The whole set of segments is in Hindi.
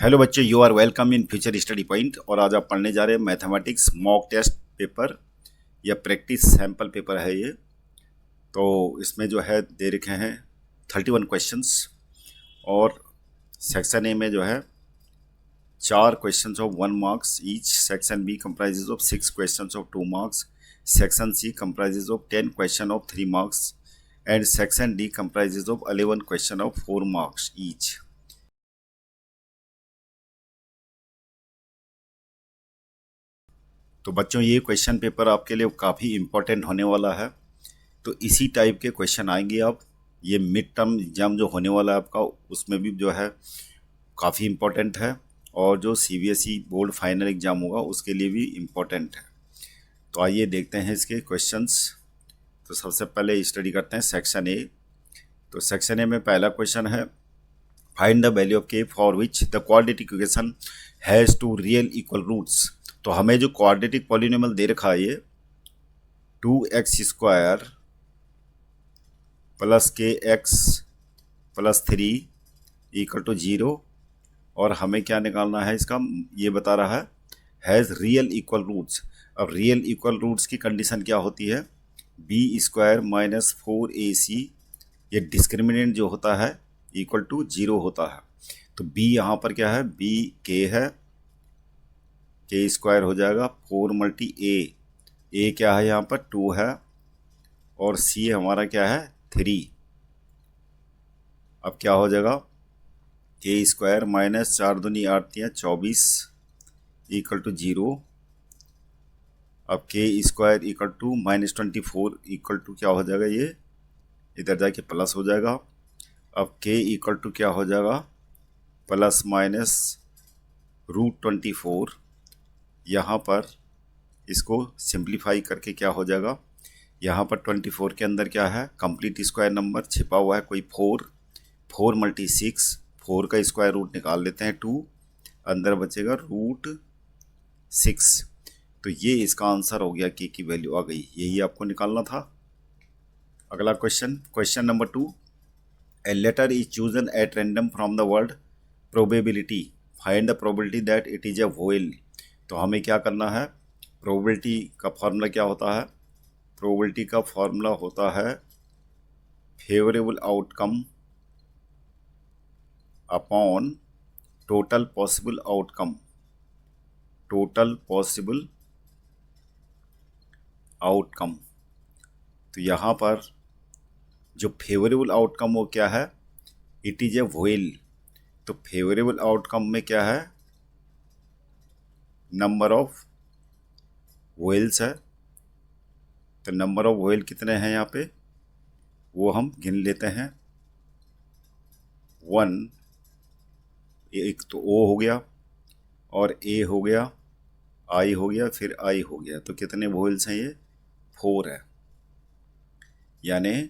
हेलो बच्चों, you are welcome in future study point. और आज आप पढ़ने जा रहे हैं मैथमेटिक्स मॉक टेस्ट पेपर या प्रैक्टिस सैम्पल पेपर है ये। तो इसमें जो है दे रखे हैं 31 क्वेश्चंस और सेक्शन ए में जो है 4 questions of 1 marks each. Section B comprises of 6 questions of 2 marks. Section C comprises of 10 question of 3 marks and section D comprises of 11 question of 4 marks each. तो बच्चों, ये क्वेश्चन पेपर आपके लिए काफ़ी इम्पोर्टेंट होने वाला है। तो इसी टाइप के क्वेश्चन आएंगे। आप ये मिड टर्म एग्ज़ाम जो होने वाला है आपका, उसमें भी जो है काफ़ी इम्पोर्टेंट है, और जो सीबीएसई बोर्ड फाइनल एग्ज़ाम होगा उसके लिए भी इम्पोर्टेंट है। तो आइए देखते हैं इसके क्वेश्चंस। तो सबसे पहले स्टडी करते हैं सेक्शन ए। तो सेक्शन ए में पहला क्वेश्चन है, find the value of k for which the quadratic equation has two real equal roots. तो हमें जो क्वाड्रेटिक पॉलिनोमियल दे रखा है ये 2x² प्लस के एक्स प्लस 3 इक्वल टू 0, और हमें क्या निकालना है इसका, ये बता रहा है हैज़ रियल इक्वल रूट्स। अब रियल इक्वल रूट्स की कंडीशन क्या होती है, b² माइनस 4ac, ये डिस्क्रिमिनेंट जो होता है इक्वल टू 0 होता है। तो b यहाँ पर क्या है, b k है, k² हो जाएगा 4 मल्टी a क्या है यहाँ पर 2 है, और c हमारा क्या है 3। अब क्या हो जाएगा, k² माइनस 4 दूनी 8 तियाँ 24 इक्वल टू 0। अब k² equal to minus 24 equal to क्या हो जाएगा, ये इधर जाके प्लस हो जाएगा। अब k इक्वल टू क्या हो जाएगा, प्लस माइनस √24। यहाँ पर इसको सिंप्लीफाई करके क्या हो जाएगा, यहाँ पर 24 के अंदर क्या है, कंप्लीट स्क्वायर नंबर छिपा हुआ है कोई 4 मल्टी 6, 4 का स्क्वायर रूट निकाल लेते हैं 2, अंदर बचेगा √6। तो ये इसका आंसर हो गया, की वैल्यू आ गई, यही आपको निकालना था। अगला question, question number 2, a letter is chosen at random from the word probability, find the probability that it is a vowel. तो हमें क्या करना है, प्रोबेबिलिटी का फॉर्मूला क्या होता है, प्रोबेबिलिटी का फॉर्मूला होता है favourable outcome upon total possible outcome. Total possible outcome, तो यहाँ पर जो फेवरेबल आउटकम वो क्या है, इट इज ए वोएल। तो फेवरेबल आउटकम में क्या है, नंबर ऑफ वोएल्स है। तो नंबर ऑफ वोएल कितने हैं यहाँ पे, वो हम गिन लेते हैं। 1, एक तो ओ हो गया, और ए हो गया, आई हो गया, फिर आई हो गया। तो कितने वोएल्स हैं, ये 4 है। यानी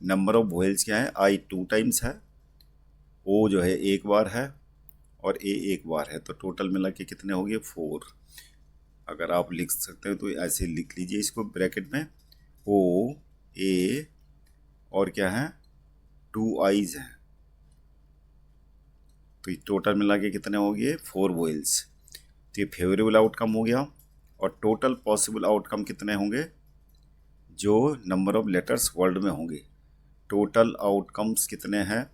नंबर ऑफ वोएल्स क्या है, आई 2 टाइम्स है, ओ जो है एक बार है, और ए एक बार है। तो टोटल मिला के कितने हो गए, 4। अगर आप लिख सकते हो तो ऐसे लिख लीजिए इसको ब्रैकेट में, ओ ए और क्या है 2 आईज हैं। तो ये टोटल मिला के कितने हो गए, 4 वोएल्स। तो ये फेवरेबल आउटकम हो गया। और टोटल पॉसिबल आउटकम कितने होंगे, जो नंबर ऑफ लेटर्स वर्ल्ड में होंगे। टोटल आउटकम्स कितने हैं,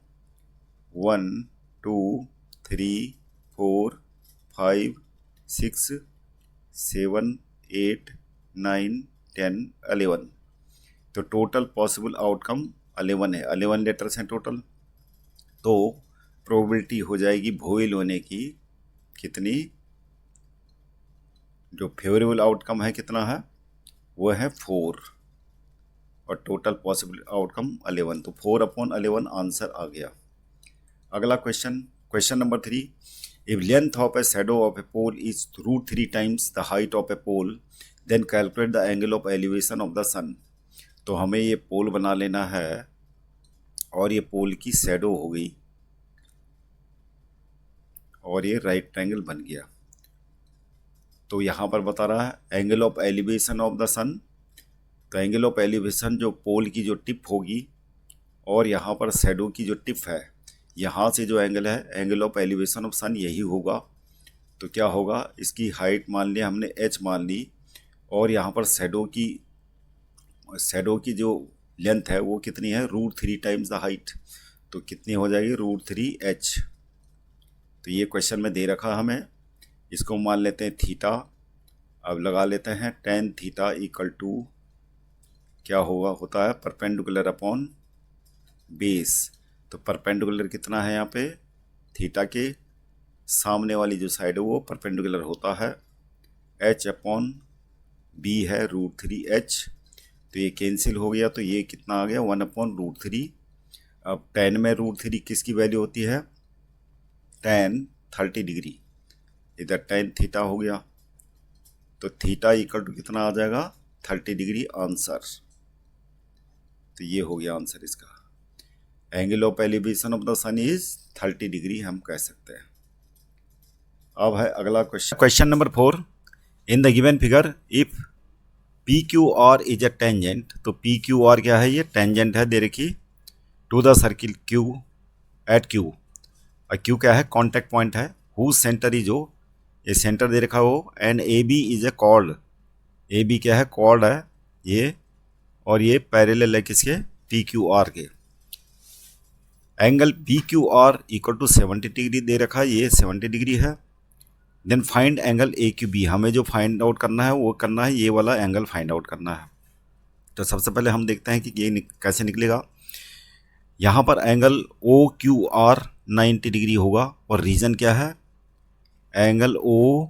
1 2 3 4 5 6 7 8 9 10 11। तो टोटल पॉसिबल आउटकम 11 है, 11 लेटर्स हैं टोटल। तो प्रोबेबिलिटी हो जाएगी वोएल होने की कितनी, जो फेवरेबल आउटकम है कितना है, वो है 4, और टोटल पॉसिबल आउटकम 11। तो 4/11 आंसर आ गया। अगला question, question number 3, if length of a shadow of a pole is √3 times the height of a pole, then calculate the angle of elevation of the sun. तो हमें ये पोल बना लेना है, और ये पोल की शैडो हो गई, और ये राइट ट्रायंगल बन गया। तो यहाँ पर बता रहा है angle of elevation of the sun. तो एंगल ऑफ एलिवेशन जो पोल की जो टिप होगी, और यहाँ पर शैडो की जो टिप है, यहाँ से जो एंगल है, एंगल ऑफ एलिवेशन ऑफ सन यही होगा। तो क्या होगा, इसकी हाइट मान लिया हमने h मान ली, और यहाँ पर शैडो की जो लेंथ है वो कितनी है, √3 टाइम्स द हाइट। तो कितनी हो जाएगी, √3h। तो ये क्वेश्चन में दे रखा हमें, इसको मान लेते हैं थीटा। अब लगा लेते हैं tan थीटा इक्वल टू क्या होता है, परपेंडिकुलर अपॉन बेस। तो परपेंडिकुलर कितना है यहाँ पे, थीटा के सामने वाली जो साइड है वो परपेंडिकुलर होता है, h अपॉन बी है √3h। तो ये कैंसिल हो गया, तो ये कितना आ गया, 1/√3। अब tan में √3 किसकी वैल्यू होती है, tan 30 डिग्री, इधर tan थीटा हो गया। तो थीटा इक्वल टू कितना आ जाएगा, 30 डिग्री आंसर। तो ये हो गया आंसर इसका, angle of elevation of the sun is 30 degree हम कह सकते हैं। अब है अगला question, question number 4। In the given figure if P Q R is a tangent, तो पी क्यू आर क्या है, ये टेंजेंट है दे रखी to the circle Q at Q. और क्यू क्या है, कॉन्टैक्ट पॉइंट है। हु सेंटर इज, ओ ये सेंटर दे रखा हो, and A B is a chord, A B क्या है, कॉर्ड है ये, और ये पैरेलल है किसके, पी क्यू आर के। Angle P Q R equal to 70 degree दे रखा है, ये 70 डिग्री है। Then find angle A Q B, हमें जो फाइंड आउट करना है वो करना है, ये वाला एंगल फाइंड आउट करना है। तो सबसे पहले हम देखते हैं कि ये कैसे निकलेगा। यहाँ पर angle O Q R 90 degree होगा, और रीजन क्या है, एंगल ओ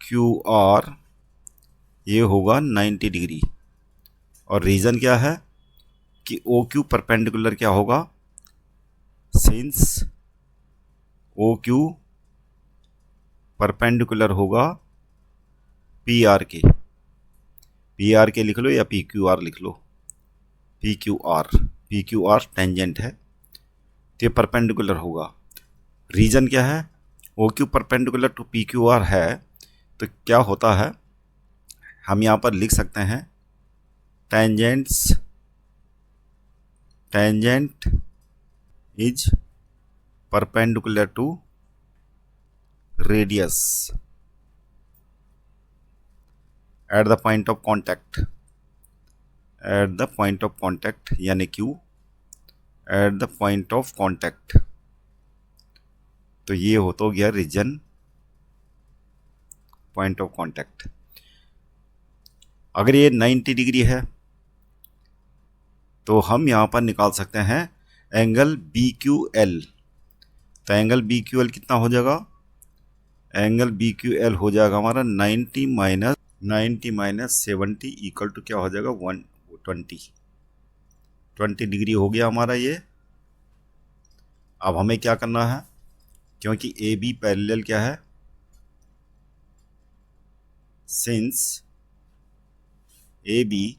क्यू आर ये होगा 90 डिग्री, और रीजन क्या है कि ओ क्यू परपेंडिकुलर क्या होगा, सिंस ओ क्यू परपेंडिकुलर होगा पी आर के लिख लो या पी क्यू आर लिख लो, पी क्यू आर टेंजेंट है, तो ये परपेंडिकुलर होगा। रीजन क्या है, O Q perpendicular to P Q R है, तो क्या होता है, हम यहाँ पर लिख सकते हैं tangent is perpendicular to radius at the point of contact, यानी Q at the point of contact. तो ये हो तो गया रीजन, पॉइंट ऑफ कॉन्टैक्ट। अगर ये 90 डिग्री है तो हम यहाँ पर निकाल सकते हैं एंगल बी क्यू एल। तो एंगल बी क्यू एल कितना हो जाएगा, एंगल बी क्यू एल हो जाएगा हमारा 90 माइनस 70 इक्वल टू क्या हो जाएगा, 20 डिग्री हो गया हमारा ये। अब हमें क्या करना है, क्योंकि ए बी पैरेलल क्या है, since A B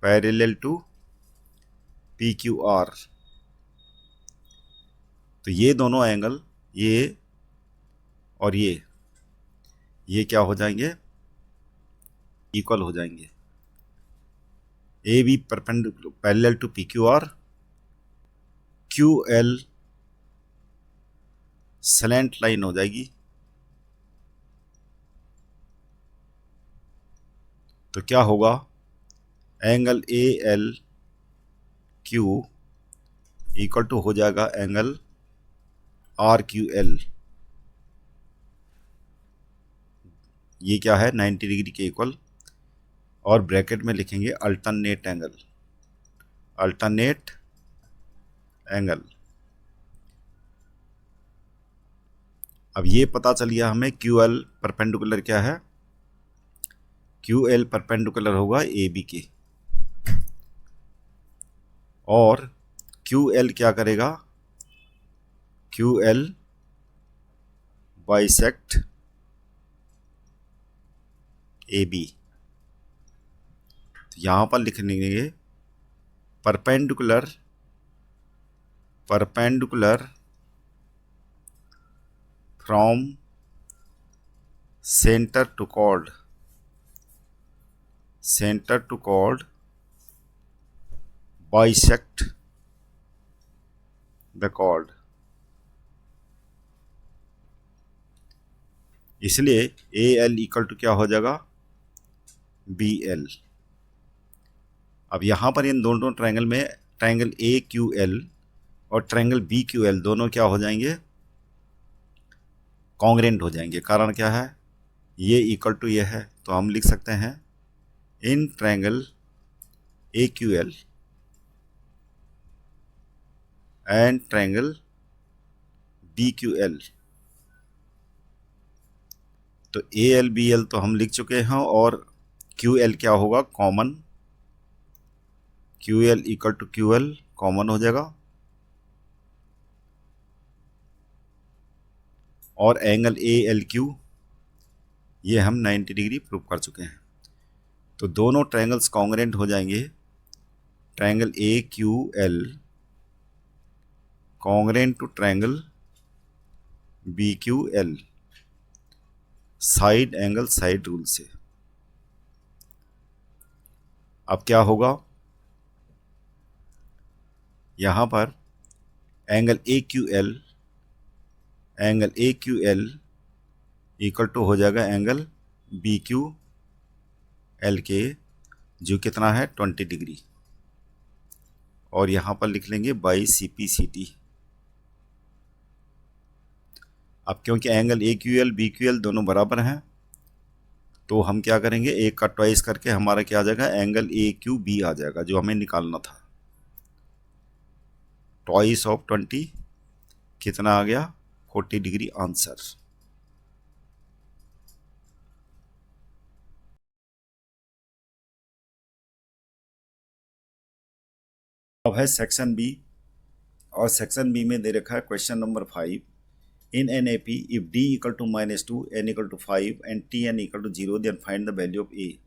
parallel to P Q R, तो ये दोनों एंगल, ये और ये क्या हो जाएंगे, इक्वल हो जाएंगे। A B perpendicular parallel to P Q R, Q L slant line हो जाएगी। तो क्या होगा, angle A L Q equal to हो जाएगा एंगल आर क्यू एल, ये क्या है 90 डिग्री के इक्वल, और ब्रैकेट में लिखेंगे अल्टरनेट एंगल। अब ये पता चल गया हमें क्यू एल परपेंडिकुलर क्या है, क्यू एल परपेंडिकुलर होगा ए बी के, और क्यू एल क्या करेगा, Q L bisect A B. तो यहाँ पर लिख लेंगे perpendicular from center to chord bisect the chord. इसलिए ए एल इक्वल टू क्या हो जाएगा, बी एल। अब यहां पर इन दोनों ट्रायंगल में ट्रायंगल ए क्यू एल और ट्रायंगल बी क्यू एल दोनों क्या हो जाएंगे, कॉन्ग्रेंट हो जाएंगे। कारण क्या है, ये इक्वल टू ये है, तो हम लिख सकते हैं in triangle A Q L and triangle B Q L. तो ए एल बी एल तो हम लिख चुके हैं, और क्यू एल क्या होगा, common. Q L equal to Q L common हो जाएगा, और एंगल ए एल क्यू ये हम 90 डिग्री प्रूव कर चुके हैं। तो दोनों ट्रायंगल्स कॉन्ग्रेंट हो जाएंगे। Triangle A Q L congruent to triangle B Q L, side angle side rule से। अब क्या होगा, यहां पर angle A Q L equal to हो जाएगा एंगल बी क्यू एल के, जो कितना है 20 डिग्री, और यहां पर लिख लेंगे by C P C T. अब क्योंकि angle A Q L B Q L दोनों बराबर हैं, तो हम क्या करेंगे, एक का ट्वाइस करके हमारा क्या आ जाएगा, एंगल ए क्यू बी आ जाएगा, जो हमें निकालना था। ट्वाइस ऑफ 20 कितना आ गया, 40 डिग्री आंसर। अब है सेक्शन बी, और सेक्शन बी में दे रखा है question number 5। In an A P if D equal to -2 N equal to 5 and T N equal to 0 then find the value of A.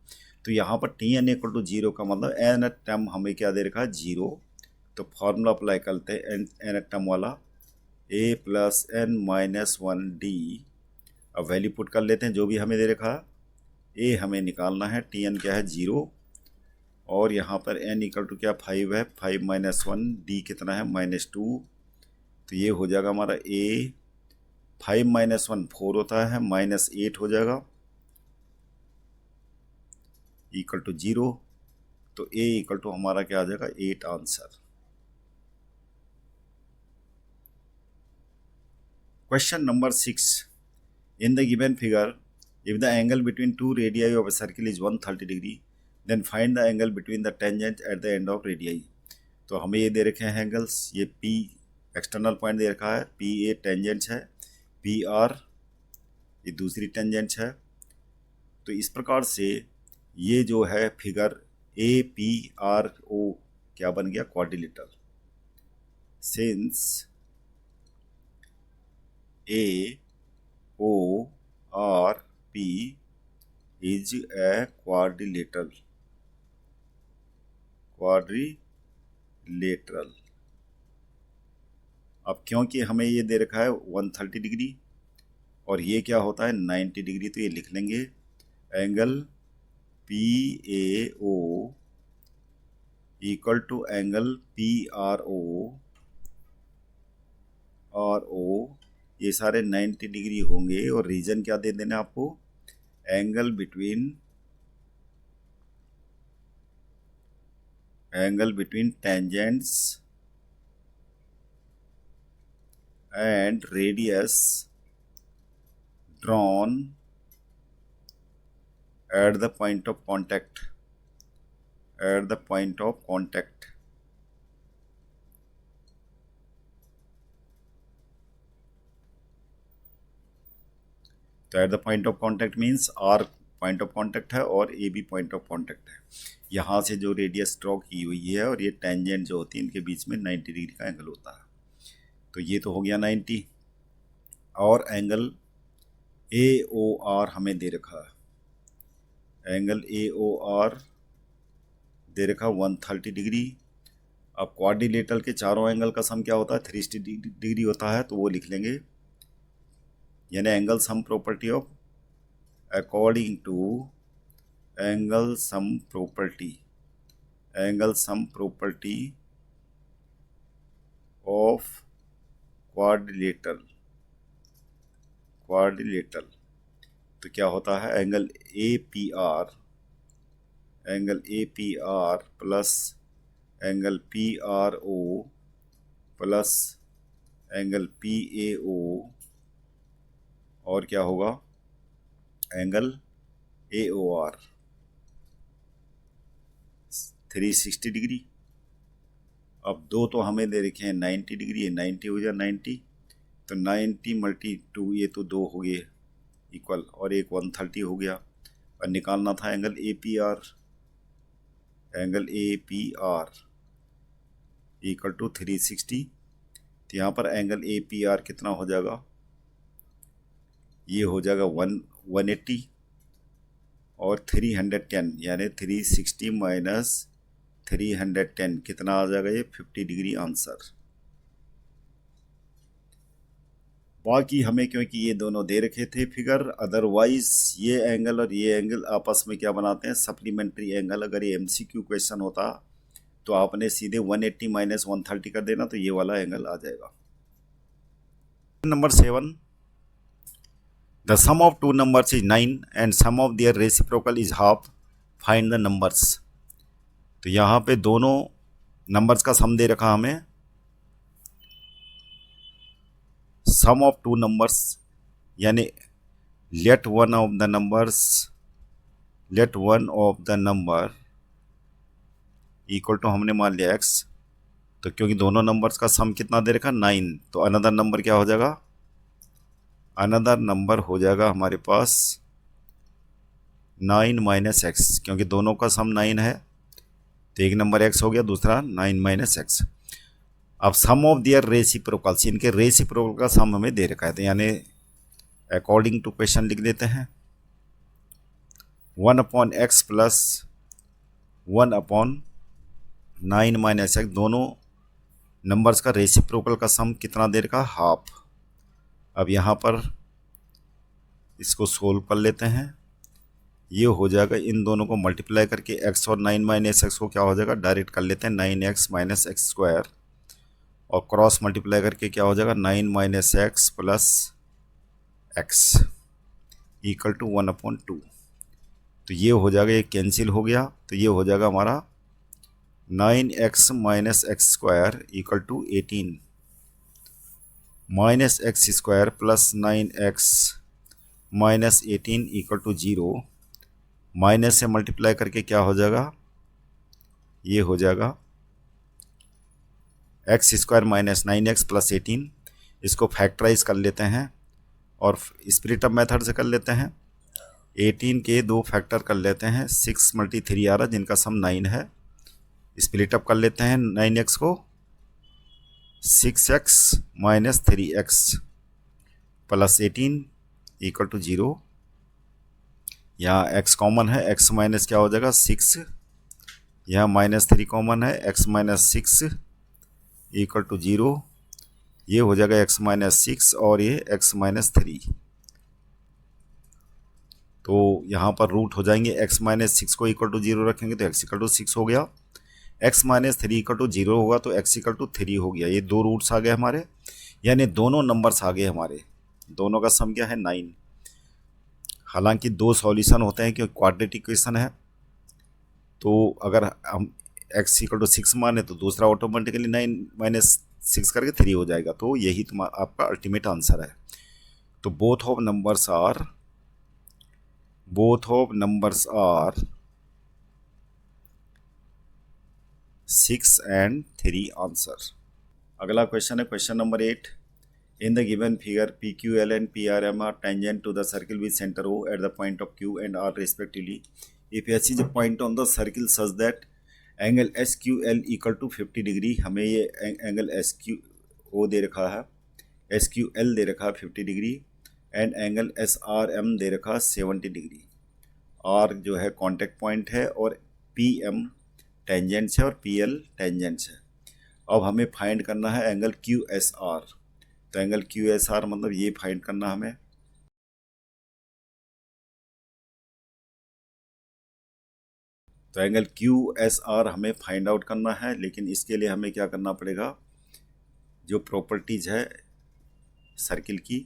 तो यहाँ पर टी एन इक्वल टू 0 का मतलब एन टर्म हमें क्या दे रखा है, 0। तो फॉर्मूला अप्लाई करते हैं एन टर्म वाला, ए प्लस एन माइनस 1 डी। अब वैल्यू पुट कर लेते हैं जो भी हमें दे रखा है। ए हमें निकालना है, टी एन क्या है 0, और यहाँ पर एन इक्वल टू क्या 5 है, 5 माइनस 1 डी कितना है -2। तो ये हो जाएगा हमारा ए, 5 माइनस 1 4 होता है, -8 हो जाएगा, इक्वल टू 0। तो ए इक्वल टू हमारा क्या आ जाएगा, 8 answer. Question number 6। In the given figure if the angle between two radii of a circle is 130 degree then find the angle between the tangent at the end of radii. तो हमें ये दे रखे हैं एंगल्स, ये पी एक्सटर्नल पॉइंट दे रखा है, पी ए टेंजेंट है, पी आर ये दूसरी टेंजेंट है। तो इस प्रकार से ये जो है figure A P R O क्या बन गया, quadrilateral. Since A O R P is a quadrilateral, अब क्योंकि हमें ये दे रखा है 130 डिग्री और ये क्या होता है 90 डिग्री, तो ये लिख लेंगे angle P A O equal to angle P R O, ये सारे 90 डिग्री होंगे, और रीजन क्या दे देना आपको, angle between tangents and radius drawn at the point of contact, तो at the point of contact means R point of contact है और A B point of contact है। यहाँ से जो रेडियस ड्रॉ की हुई है और ये टेंजेंट जो होती है इनके बीच में 90 डिग्री का एंगल होता है। तो ये तो हो गया 90, और एंगल ए ओ आर हमें दे रखा है, angle A O are they रखा 130 डिग्री। अब क्वाड्रिलेटरल के चारों एंगल का सम क्या होता है, 360 डिग्री होता है, तो वो लिख लेंगे, यानी angle sum property of according to angle sum property of quadrilateral तो क्या होता है, angle A P R plus angle P R O plus angle P A O और क्या होगा, angle A O R 360 degree. अब दो तो हमें दे रखे हैं 90 डिग्री, ये 90 हो जाए 90, तो 90 मल्टी 2, ये तो 2 हो गए इक्वल, और एक 130 हो गया। और निकालना था angle A P R equal to 360। तो यहाँ पर एंगल ए पी आर कितना हो जाएगा, ये हो जाएगा 180 और 310, यानी 360 माइनस 310 कितना आ जाएगा, ये 50 डिग्री आंसर। बाकी हमें क्योंकि ये दोनों दे रखे थे फिगर, अदरवाइज ये एंगल और ये एंगल आपस में क्या बनाते हैं, सप्लीमेंट्री एंगल। अगर ये एमसीक्यू क्वेश्चन होता तो आपने सीधे 180 माइनस 130 कर देना, तो ये वाला एंगल आ जाएगा। Number 7, the sum of two numbers is 9 and sum of their reciprocal is half, find the numbers. तो यहाँ पे दोनों नंबर्स का सम दे रखा हमें, सम ऑफ टू नंबर्स यानी let one of the number equal to हमने मान लिया x, तो क्योंकि दोनों नंबर्स का सम कितना दे रखा 9, तो अनदर नंबर क्या हो जाएगा, अनदर नंबर हो जाएगा हमारे पास 9 माइनस एक्स, क्योंकि दोनों का सम 9 है, तो एक नंबर x हो गया, दूसरा 9 माइनस एक्स। अब सम ऑफ दियर रेसिप्रोकल्स, इनके रेसिप्रोकल का सम हमें दे रखा है, तो यानी अकॉर्डिंग टू क्वेश्चन लिख देते हैं 1/x प्लस 1/9 माइनस एक्स, दोनों नंबर्स का रेसिप्रोकल का सम कितना दे रखा, हाफ। अब यहाँ पर इसको सोल्व कर लेते हैं, ये हो जाएगा, इन दोनों को मल्टीप्लाई करके x और 9 माइनस एक्स को क्या हो जाएगा, डायरेक्ट कर लेते हैं 9x माइनस एक्स स्क्वायर, और क्रॉस मल्टीप्लाई करके क्या हो जाएगा 9 minus x plus x equal to 1/2। तो ये हो जाएगा, ये कैंसिल हो गया, तो ये हो जाएगा हमारा 9x minus x square equal to 18 minus x square plus 9x minus 18 equal to 0। Minus से मल्टीप्लाई करके क्या हो जाएगा, ये हो जाएगा x square minus 9x plus 18। इसको फैक्टराइज कर लेते हैं और स्प्लिट अप मेथड से कर लेते हैं। 18 के 2 फैक्टर कर लेते हैं, 6 मल्टी 3 आ रहा जिनका सम 9 है। स्प्लिट अप कर लेते हैं 9x को, 6x minus 3x plus 18 equal to 0। यहाँ x कॉमन है, x माइनस क्या हो जाएगा 6, यहाँ माइनस 3 कॉमन है, x माइनस 6 इक्वल टू 0। ये हो जाएगा x माइनस 6 और ये x माइनस 3, तो यहाँ पर रूट हो जाएंगे। x माइनस 6 को इक्वल टू 0 रखेंगे तो x इक्वल टू 6 हो गया, x माइनस 3 इक्वल टू 0 होगा तो x इक्वल टू 3 हो गया। ये दो रूट्स आ गए हमारे, यानी दोनों नंबर्स आ गए हमारे, दोनों का सम क्या है 9। हालांकि दो सॉल्यूशन होते हैं क्योंकि क्वाड्रेटिक इक्वेशन है, तो अगर हम x इक्वल टू 6 माने तो दूसरा ऑटोमेटिकली 9 माइनस 6 करके 3 हो जाएगा, तो यही तुम्हारा आपका अल्टीमेट आंसर है। तो both of numbers are 6 and 3 answer. अगला क्वेश्चन है question number 8। In the given figure PQL and PRM are tangent to the circle with center O at the point of Q and R respectively. If S is a point on the circle such that angle SQL equal to 50 degree, हमें ये एंगल SQO दे रखा है, SQL दे रखा है 50 डिग्री, एंड एंगल SRM दे रखा है 70 डिग्री। R जो है कॉन्टेक्ट पॉइंट है और PM टेंजेंट्स है और PL टेंजेंट्स है। अब हमें फाइंड करना है एंगल QSR, तो एंगल QSR मतलब ये फाइंड करना हमें। तो एंगल QSR हमें फाइंड आउट करना है, लेकिन इसके लिए हमें क्या करना पड़ेगा, जो प्रॉपर्टीज है सर्किल की।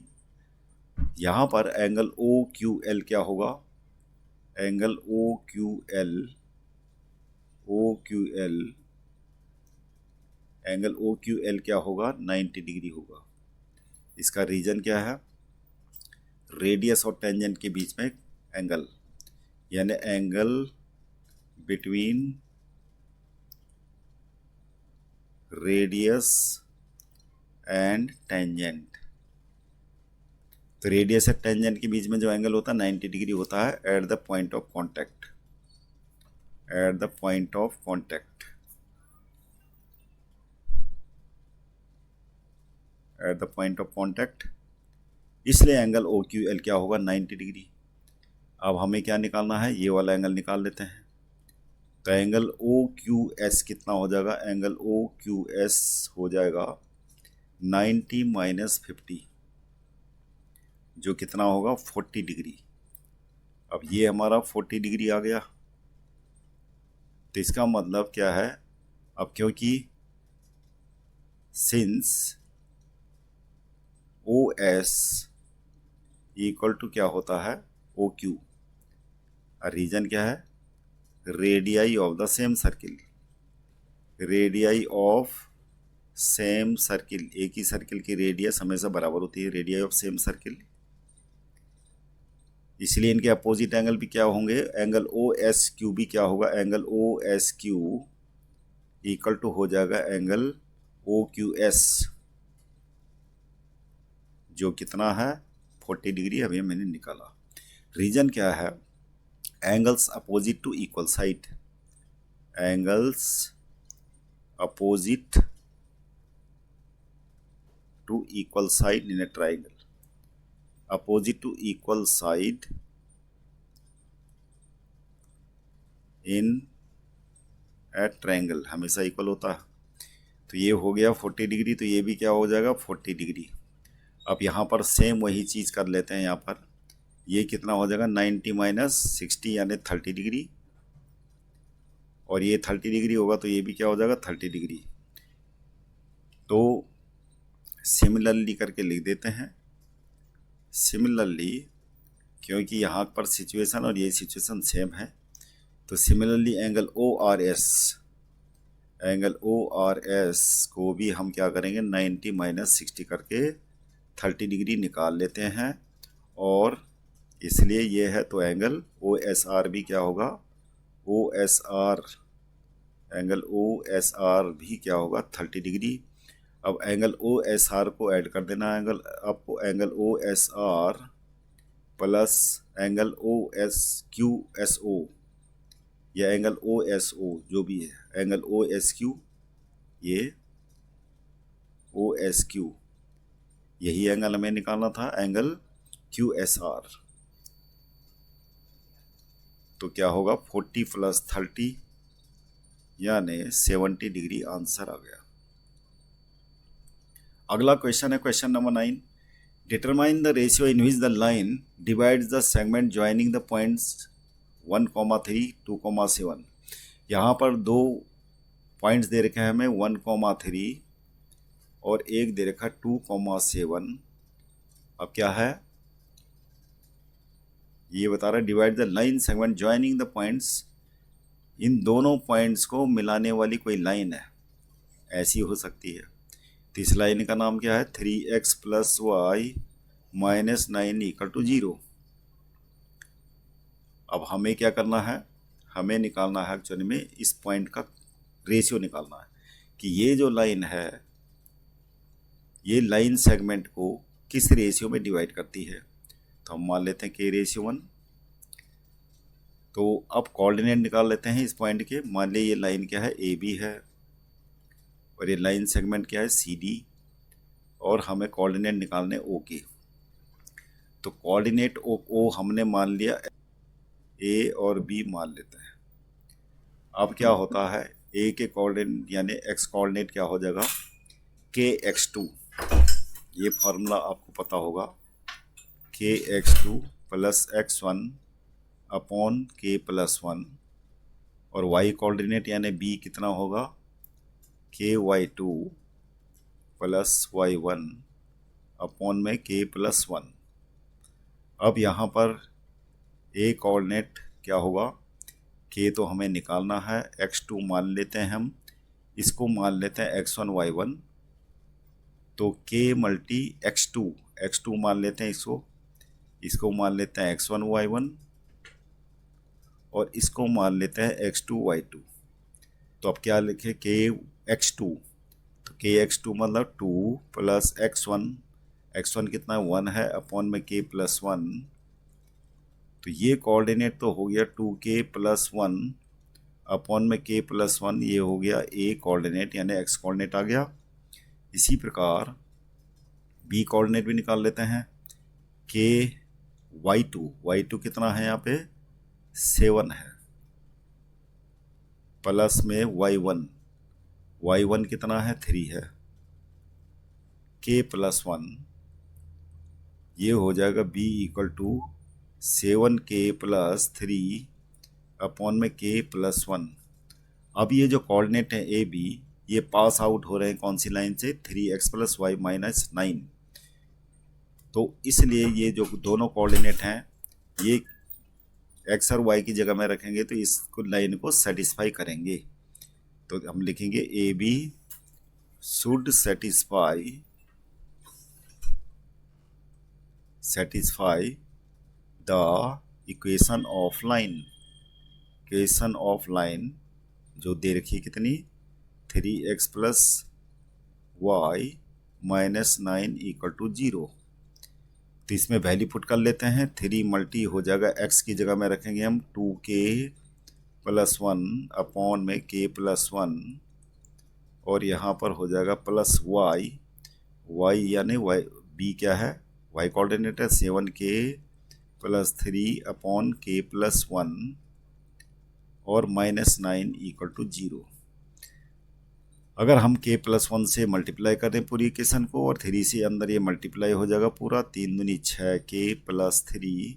यहाँ पर एंगल ओ क्यू एल क्या होगा, angle O Q L, angle O Q L क्या होगा, 90 डिग्री होगा। इसका रीजन क्या है, रेडियस और टेंजेंट के बीच में एंगल, यानी angle between radius and tangent. तो रेडियस और टेंजेंट के बीच में जो एंगल होता है 90 डिग्री होता है eight the point of contact, eight the point of contact, eight the point of contact. इसलिए एंगल ओ क्यू एल क्या होगा, 90 डिग्री। अब हमें क्या निकालना है, ये वाला एंगल निकाल लेते हैं। तो एंगल ओ क्यू एस कितना हो जाएगा, एंगल ओ क्यू एस हो जाएगा 90 माइनस 50, जो कितना होगा 40 डिग्री। अब ये हमारा 40 डिग्री आ गया। तो इसका मतलब क्या है, अब क्योंकि since O S equal to क्या होता है ओ क्यू, रीजन क्या है, radii of the same circle, radii of same circle, एक ही सर्किल की रेडियस हमेशा बराबर होती है, रेडियाई ऑफ सेम सर्किल। इसलिए इनके अपोजिट एंगल भी क्या होंगे, एंगल ओ एस क्यू भी क्या होगा, angle O S Q equal to हो जाएगा एंगल ओ क्यू एस, जो कितना है 40 डिग्री अभी मैंने निकाला। रीजन क्या है, angles opposite to equal side, angles opposite to equal side in a triangle, opposite to equal side in a triangle हमेशा इक्वल होता है। तो ये हो गया 40 डिग्री, तो ये भी क्या हो जाएगा 40 डिग्री। अब यहाँ पर सेम वही चीज़ कर लेते हैं, यहाँ पर ये कितना हो जाएगा 90 माइनस 60 यानी 30 डिग्री, और ये 30 डिग्री होगा तो ये भी क्या हो जाएगा 30 डिग्री। तो सिमिलरली करके लिख देते हैं, सिमिलरली, क्योंकि यहाँ पर सिचुएशन और ये सिचुएशन सेम है। तो similarly angle O R S, angle O R S को भी हम क्या करेंगे 90 माइनस 60 करके 30 डिग्री निकाल लेते हैं, और इसलिए ये है तो एंगल ओ एस आर भी क्या होगा, O S R, angle O S R भी क्या होगा 30 डिग्री। अब एंगल ओ एस आर को ऐड कर देना, एंगल आपको angle O S R plus angle O S Q S O, या एंगल ओ एस ओ जो भी है, एंगल ओ एस क्यू, ये ओ एस क्यू, यही एंगल हमें निकालना था, एंगल क्यू एस आर। तो क्या होगा 40 प्लस 30 यानी 70 डिग्री आंसर आ गया। अगला क्वेश्चन है question number 9, determine the ratio in which the line divides the segment joining the points 1,3 2,7। यहाँ पर दो पॉइंट्स दे रखे हैं हमें 1,3 और एक दे रखा 2,7। अब क्या है ये बता रहा है, divide the line segment joining the points, इन दोनों पॉइंट्स को मिलाने वाली कोई लाइन है, ऐसी हो सकती है। तो इस लाइन का नाम क्या है 3x plus Y minus 9 equal to 0। अब हमें क्या करना है, हमें निकालना है एक्चुअली में इस पॉइंट का रेशियो निकालना है कि ये जो लाइन है ये लाइन सेगमेंट को किस रेशियो में डिवाइड करती है। तो हम मान लेते हैं कि रेशियो 1। तो अब कोऑर्डिनेट निकाल लेते हैं इस पॉइंट के, मान लीजिए ये लाइन क्या है ए बी है, और ये लाइन सेगमेंट क्या है सी डी, और हमें कोऑर्डिनेट निकालने ओ के। तो कोऑर्डिनेट ओ हमने मान लिया, ए और बी मान लेते हैं। अब क्या होता है, ए के कोऑर्डिनेट यानी एक्स कोऑर्डिनेट क्या हो जाएगा kx2, ये फार्मूला आपको पता होगा, kx2 plus x1 upon k plus 1, और y कोऑर्डिनेट यानी b कितना होगा ky2 प्लस y1 अपॉन में k+1। अब यहाँ पर ए कोऑर्डिनेट क्या होगा, k तो हमें निकालना है, x2 मान लेते हैं हम, इसको मान लेते हैं x1 y1, तो k मल्टी x2 मान लेते हैं, इसको मान लेते हैं x1 y1 और इसको मान लेते हैं x2 y2। तो अब क्या लिखे, k x2, तो k x2 मतलब 2 प्लस x1 कितना है 1 है, अपॉन में k+1। तो ये कोऑर्डिनेट तो हो गया 2k+1 अपॉन में k+1, ये हो गया a कोऑर्डिनेट यानी x कोऑर्डिनेट आ गया। इसी प्रकार b कोऑर्डिनेट भी निकाल लेते हैं, k y2 कितना है यहाँ पे 7 है, प्लस में y1 कितना है 3 है, k+1, ये हो जाएगा b equal to 7k+3 upon में k+1। अब ये जो कोऑर्डिनेट है ए बी, ये पास आउट हो रहे हैं कौन सी लाइन से, 3x + y - 9। तो इसलिए ये जो दोनों कोऑर्डिनेट हैं ये x और y की जगह में रखेंगे तो इस लाइन को सेटिस्फाई करेंगे। तो हम लिखेंगे A B should satisfy the equation of line जो दे रखी है कितनी, 3x + y - 9 = 0। तो इसमें वैल्यू पुट कर लेते हैं, 3 मल्टी हो जाएगा, x की जगह में रखेंगे हम 2k+1 अपॉन में k+1 और यहाँ पर हो जाएगा प्लस y यानी y b क्या है, y कोऑर्डिनेट है 7k+3 अपॉन k+1 और -9 = 0। अगर हम k+1 से मल्टीप्लाई करें पूरी इक्वेशन को और 3 से अंदर ये मल्टीप्लाई हो जाएगा पूरा, 3 दूनी 6k+3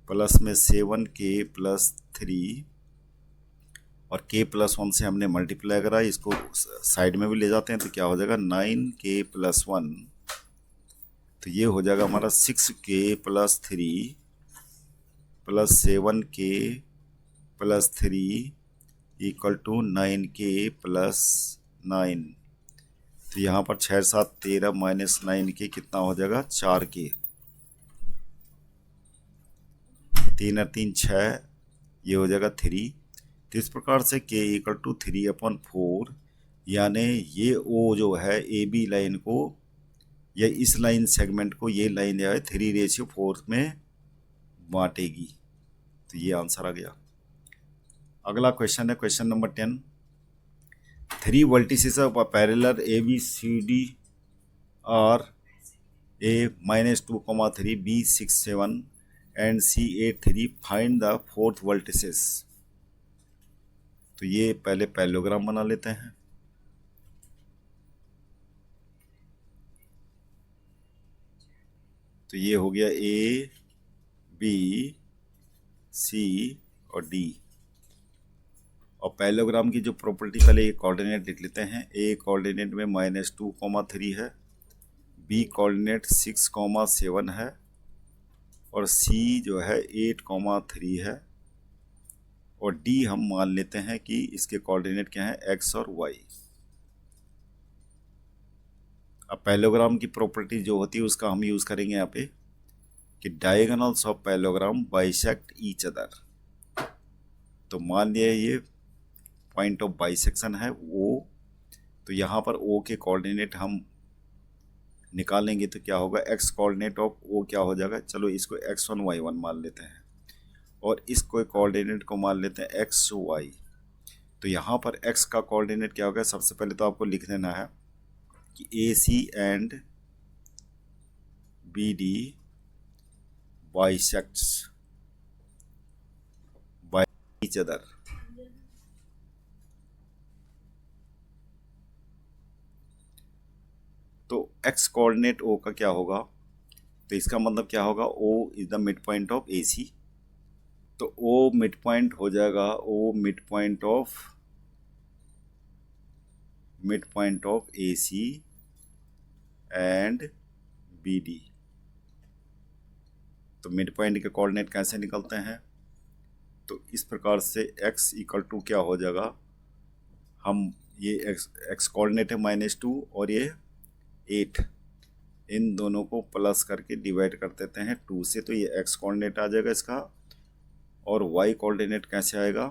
प्लस में 7k+3 और k+1 से हमने मल्टीप्लाई करा, इसको साइड में भी ले जाते हैं तो क्या हो जाएगा 9k+1। तो ये हो जाएगा हमारा 6k+3 प्लस 7k+3 = 9k+9। तो यहाँ पर 6 7 13 -9k कितना हो जाएगा 4k, 3 और 3 6, ये हो जाएगा 3। तो इस प्रकार से k = 3/4, यानी ये ओ जो है ए बी लाइन को या इस लाइन सेगमेंट को ये लाइन जो है 3:4 में बांटेगी। तो ये आंसर आ गया। अगला क्वेश्चन है question number 10। 3 vertices of a parallel A B C D are a -2, 3 b 6 7 and c 8 3, find the fourth vertices. तो ये पहले पैरेललोग्राम बना लेते हैं। तो ये हो गया a b c और d। और पैरेललोग्राम की जो प्रॉपर्टी, पहले ये कोऑर्डिनेट लिख लेते हैं। a कोऑर्डिनेट में -2, 3 है, b कोऑर्डिनेट 6, 7 है और c जो है 8, 3 है और d हम मान लेते हैं कि इसके कोऑर्डिनेट क्या है x और y। अब पैरेललोग्राम की प्रॉपर्टी जो होती है उसका हम यूज़ करेंगे यहाँ पे कि diagonals of parallelogram bisect each other. तो मान लिया ये पॉइंट ऑफ बाइसेक्शन है O, तो यहाँ पर O के कोऑर्डिनेट हम निकालेंगे तो क्या होगा, x कोऑर्डिनेट ऑफ O क्या हो जाएगा, चलो इसको x1 y1 मान लेते हैं और इसको कोऑर्डिनेट को मान लेते हैं xy। तो यहाँ पर x का कोऑर्डिनेट क्या होगा, सबसे पहले तो आपको लिख देना है कि AC and BD bisects by each other. तो x कोऑर्डिनेट O का क्या होगा, तो इसका मतलब क्या होगा, O is the mid point of AC। तो O मिड पॉइंट हो जाएगा, O mid point of AC and B D. तो मिड पॉइंट के कोऑर्डिनेट कैसे निकलते हैं? तो इस प्रकार से x इक्वल टू क्या हो जाएगा, हम ये x कोऑर्डिनेट है -2 और ये 8, इन दोनों को प्लस करके डिवाइड कर देते हैं 2 से, तो ये x कोऑर्डिनेट आ जाएगा इसका, और y कोऑर्डिनेट कैसे आएगा,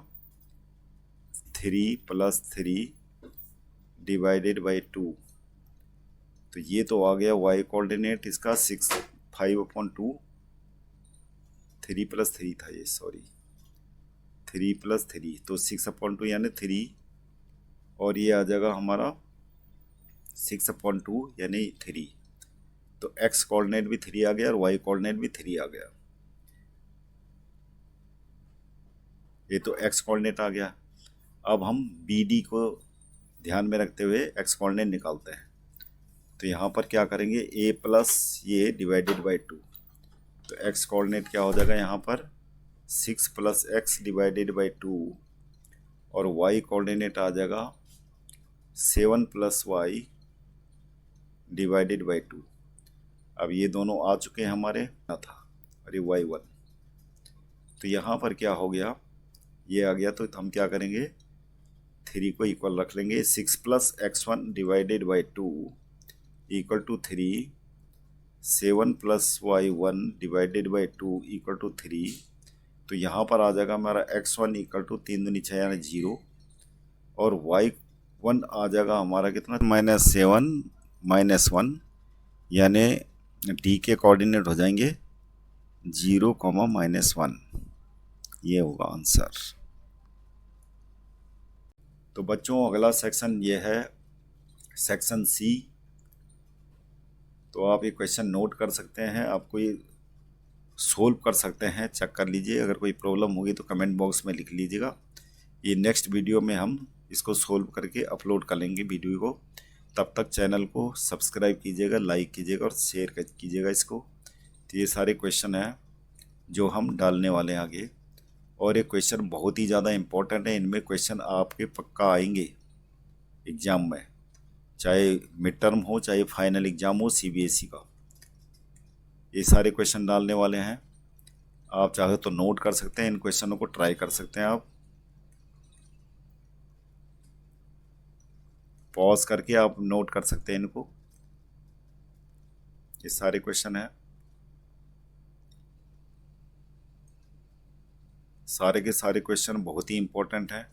3 + 3 डिवाइडेड बाई 2। तो ये तो आ गया y कोऑर्डिनेट इसका 5/2, 3 + 3 था ये, सॉरी 3 + 3, तो 6/2 यानी 3, और ये आ जाएगा हमारा 6/2 यानी 3। तो x कोऑर्डिनेट भी 3 आ गया और y कोऑर्डिनेट भी 3 आ गया। ये तो x कोऑर्डिनेट आ गया। अब हम बी डी को ध्यान में रखते हुए x कोऑर्डिनेट निकालते हैं। तो यहाँ पर क्या करेंगे, a प्लस ये डिवाइडेड बाई 2। तो x कोऑर्डिनेट क्या हो जाएगा यहाँ पर 6 + x डिवाइडेड बाई 2, और y कोऑर्डिनेट आ जाएगा 7 + y डिवाइडेड बाई 2। अब ये दोनों आ चुके हैं हमारे ना था, और ये y1। तो यहाँ पर क्या हो गया, ये आ गया, तो हम क्या करेंगे 3 को इक्वल रख लेंगे, 6 + x1 divided by 2 equal to 3, 7 + y1 divided by 2 equal to 3। तो यहाँ पर आ जाएगा हमारा x1 इक्वल टू 3 दूनी 6 यानी 0, और y1 आ जाएगा हमारा कितना -7 -1, यानी d के कोऑर्डिनेट हो जाएंगे 0, -1। ये होगा आंसर। तो बच्चों अगला सेक्शन ये है सेक्शन सी। तो आप ये क्वेश्चन नोट कर सकते हैं, आपको ये सोल्व कर सकते हैं, चेक कर लीजिए। अगर कोई प्रॉब्लम होगी तो कमेंट बॉक्स में लिख लीजिएगा। ये नेक्स्ट वीडियो में हम इसको सोल्व करके अपलोड कर लेंगे वीडियो को। तब तक चैनल को सब्सक्राइब कीजिएगा, लाइक कीजिएगा और शेयर कीजिएगा इसको। तो ये सारे क्वेश्चन हैं जो हम डालने वाले हैं आगे, और ये क्वेश्चन बहुत ही ज़्यादा इम्पोर्टेंट है। इनमें क्वेश्चन आपके पक्का आएंगे एग्ज़ाम में, चाहे मिड टर्म हो चाहे फाइनल एग्ज़ाम हो सीबीएसई का। ये सारे क्वेश्चन डालने वाले हैं, आप चाहे तो नोट कर सकते हैं, इन क्वेश्चनों को ट्राई कर सकते हैं। आप पॉज करके आप नोट कर सकते हैं इनको। ये सारे क्वेश्चन हैं, सारे के सारे क्वेश्चन बहुत ही इम्पोर्टेंट हैं।